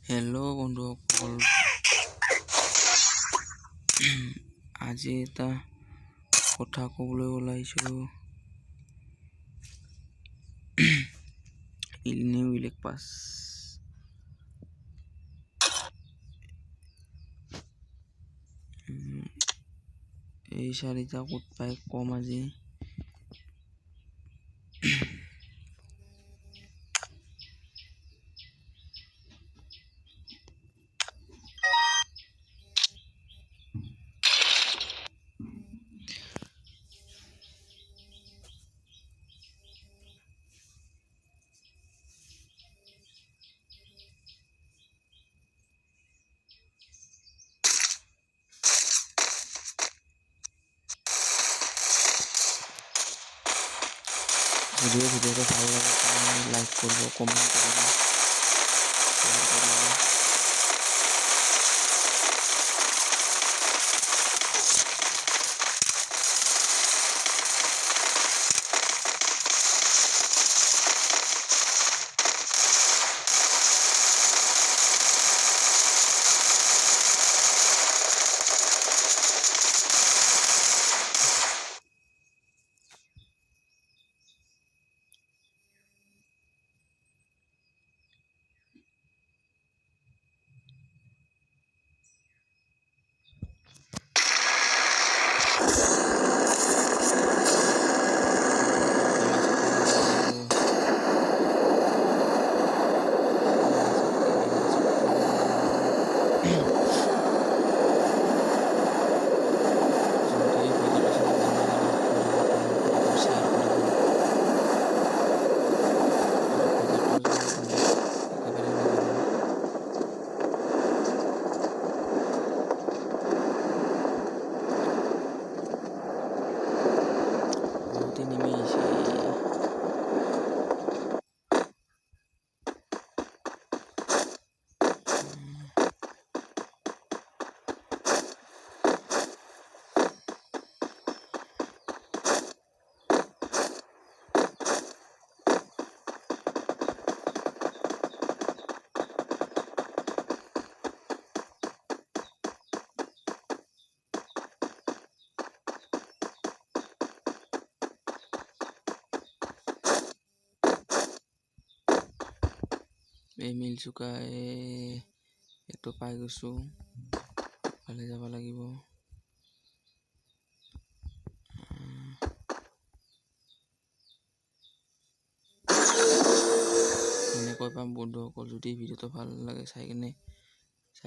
Hello' বন্ধুসকল, আজি এটা কথা ক'বলৈ ওলাইছোঁ। নিউ ইলেক পাছ এই চাৰিটা ক'ত পাই কম আজি। যদি ভিডিঅ'টো ভাল লাগে লাইক কৰিব, কমেণ্ট কৰিব, শ্বেয়াৰ কৰিব। বহুতে নেমে আহিছে। এই মিল চুকা এইটো পাই গৈছোঁ, ভালে যাব লাগিব। এনেকৈ পাম বন্ধুসকল। যদি ভিডিঅ'টো ভাল লাগে চাই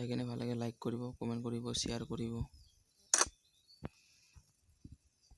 কেনে ভাল লাগে লাইক কৰিব, কমেণ্ট কৰিব, শ্বেয়াৰ কৰিব।